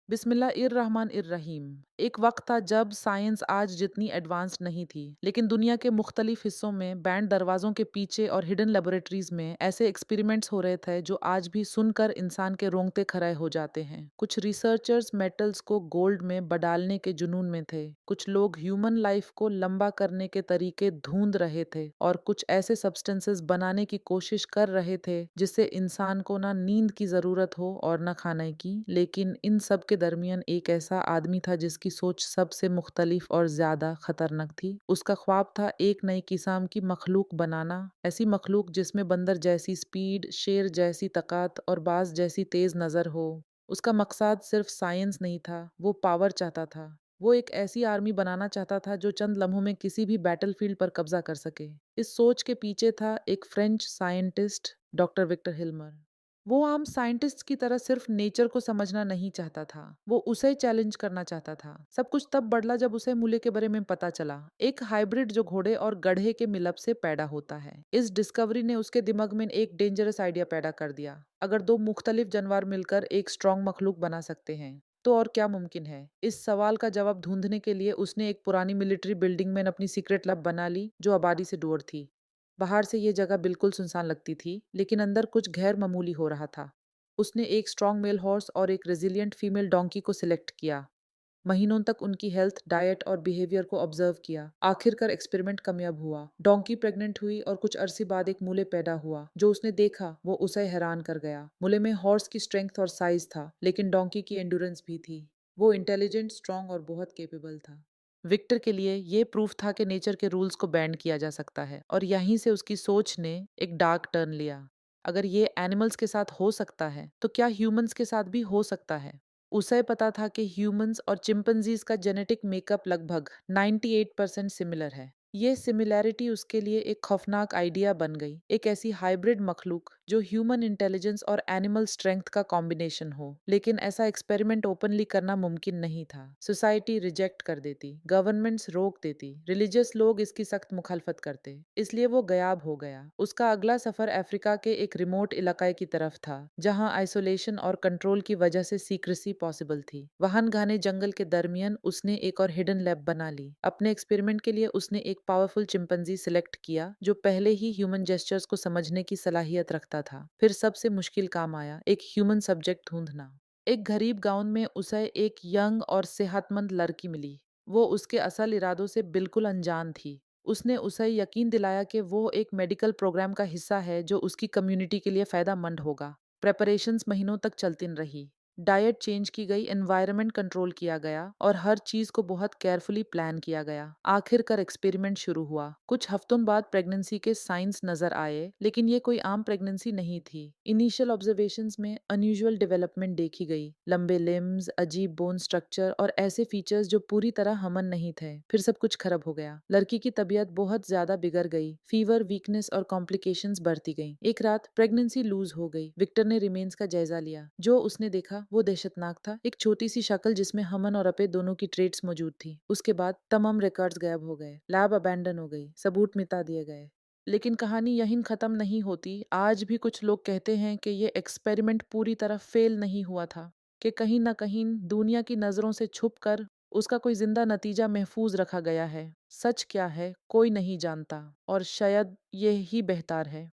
बिस्मिल्लाहिर्रहमानिर्रहीम। एक वक्त था जब साइंस आज जितनी एडवांस्ड नहीं थी, लेकिन दुनिया के मुख्तलिफ हिस्सों में बैंड दरवाज़ों के पीछे और हिडन लेबोरेटरीज में ऐसे एक्सपेरिमेंट्स हो रहे थे जो आज भी सुनकर इंसान के रोंगटे खड़े हो जाते हैं। कुछ रिसर्चर्स मेटल्स को गोल्ड में बदलने के जुनून में थे, कुछ लोग ह्यूमन लाइफ को लंबा करने के तरीके ढूंढ रहे थे और कुछ ऐसे सब्सटेंसेस बनाने की कोशिश कर रहे थे जिससे इंसान को ना नींद की ज़रूरत हो और ना खाने की। लेकिन इन सब के दरमियान एक ऐसा आदमी था जिसकी सोच सबसे मुख्तलिफ और ज़्यादा खतरनाक थी। उसका ख्वाब था एक नई किस्म की मखलूक बनाना, ऐसी मखलूक जिसमें बंदर जैसी स्पीड, शेर जैसी ताकत और बाज जैसी तेज़ नज़र हो। उसका मकसद सिर्फ साइंस नहीं था, वो पावर चाहता था। वो एक ऐसी आर्मी बनाना चाहता था जो चंद लम्हों में किसी भी बैटलफील्ड पर कब्जा कर सके। इस सोच के पीछे था एक फ्रेंच साइंटिस्ट, डॉक्टर विक्टर हिल्मर। वो आम साइंटिस्ट की तरह सिर्फ नेचर को समझना नहीं चाहता था, वो उसे चैलेंज करना चाहता था। सब कुछ तब बदला जब उसे मूल्य के बारे में पता चला, एक हाइब्रिड जो घोड़े और गधे के मिलब से पैदा होता है। इस डिस्कवरी ने उसके दिमाग में एक डेंजरस आइडिया पैदा कर दिया। अगर दो मुख्तलिफ जानवर मिलकर एक स्ट्रॉन्ग मखलूक बना सकते हैं तो और क्या मुमकिन है। इस सवाल का जवाब ढूंढने के लिए उसने एक पुरानी मिलिट्री बिल्डिंग में अपनी सीक्रेट लैब बना ली जो आबादी से दूर थी। बाहर से ये जगह बिल्कुल सुनसान लगती थी, लेकिन अंदर कुछ गैर मामूली हो रहा था। उसने एक स्ट्रॉन्ग मेल हॉर्स और एक रेजिलिएंट फीमेल डोंकी को सिलेक्ट किया। महीनों तक उनकी हेल्थ, डाइट और बिहेवियर को ऑब्जर्व किया। आखिरकार एक्सपेरिमेंट कामयाब हुआ। डोंकी प्रेग्नेंट हुई और कुछ अरसे बाद एक मूले पैदा हुआ। जो उसने देखा वो उसे हैरान कर गया। मूले में हॉर्स की स्ट्रेंथ और साइज था, लेकिन डोंकी की एंडुरेंस भी थी। वो इंटेलिजेंट, स्ट्रॉन्ग और बहुत केपेबल था। विक्टर के लिए ये प्रूफ था कि नेचर के रूल्स को बैंड किया जा सकता है, और यहीं से उसकी सोच ने एक डार्क टर्न लिया। अगर ये एनिमल्स के साथ हो सकता है तो क्या ह्यूमंस के साथ भी हो सकता है। उसे पता था कि ह्यूमंस और चिंपैंजीज का जेनेटिक मेकअप लगभग 98% सिमिलर है। ये सिमिलैरिटी उसके लिए एक खौफनाक आइडिया बन गई, एक ऐसी हाइब्रिड मखलूक जो ह्यूमन इंटेलिजेंस और एनिमल स्ट्रेंथ का कॉम्बिनेशन हो। लेकिन ऐसा एक्सपेरिमेंट ओपनली करना मुमकिन नहीं था। सोसाइटी रिजेक्ट कर देती, गवर्नमेंट्स रोक देती, रिलीजियस लोग इसकी सख्त मुखालफत करते। इसलिए वो गायब हो गया। उसका अगला सफर अफ्रीका के एक रिमोट इलाके की तरफ था, जहां आइसोलेशन और कंट्रोल की वजह से सीक्रेसी पॉसिबल थी। वहां घने जंगल के दरमियान उसने एक और हिडन लैब बना ली। अपने एक्सपेरिमेंट के लिए उसने एक पावरफुल चिंपैंजी सिलेक्ट किया जो पहले ही ह्यूमन जेस्चर्स को समझने की सलाहियत रखता था। फिर सबसे मुश्किल काम आया, एक ह्यूमन सब्जेक्ट ढूंढना। एक गरीब गांव में उसे एक यंग और सेहतमंद लड़की मिली। वो उसके असल इरादों से बिल्कुल अनजान थी। उसने उसे यकीन दिलाया कि वो एक मेडिकल प्रोग्राम का हिस्सा है जो उसकी कम्युनिटी के लिए फ़ायदेमंद होगा। प्रेपरेशंस महीनों तक चलती रही। डाइट चेंज की गई, एनवायरनमेंट कंट्रोल किया गया और हर चीज़ को बहुत केयरफुली प्लान किया गया। आखिरकार एक्सपेरिमेंट शुरू हुआ। कुछ हफ्तों बाद प्रेगनेंसी के साइंस नजर आए, लेकिन ये कोई आम प्रेगनेंसी नहीं थी। इनिशियल ऑब्जर्वेशंस में अनयूजुअल डेवलपमेंट देखी गई, लंबे लिम्स, अजीब बोन स्ट्रक्चर और ऐसे फीचर्स जो पूरी तरह हमन नहीं थे। फिर सब कुछ खराब हो गया। लड़की की तबीयत बहुत ज्यादा बिगड़ गई। फीवर, वीकनेस और कॉम्प्लिकेशंस बढ़ती गई। एक रात प्रेगनेंसी लूज हो गई। विक्टर ने रिमेन्स का जायजा लिया। जो उसने देखा वो दहशतनाक था, एक छोटी सी शक्ल जिसमें हमन और अपे दोनों की ट्रेट्स मौजूद थी। उसके बाद तमाम रिकॉर्ड्स गायब हो गए, लैब अबैंडन हो गई, सबूत मिटा दिए गए। लेकिन कहानी यहीं खत्म नहीं होती। आज भी कुछ लोग कहते हैं कि ये एक्सपेरिमेंट पूरी तरह फेल नहीं हुआ था, कि कहीं ना कहीं दुनिया की नजरों से छुप कर उसका कोई जिंदा नतीजा महफूज रखा गया है। सच क्या है कोई नहीं जानता, और शायद ये ही बेहतर है।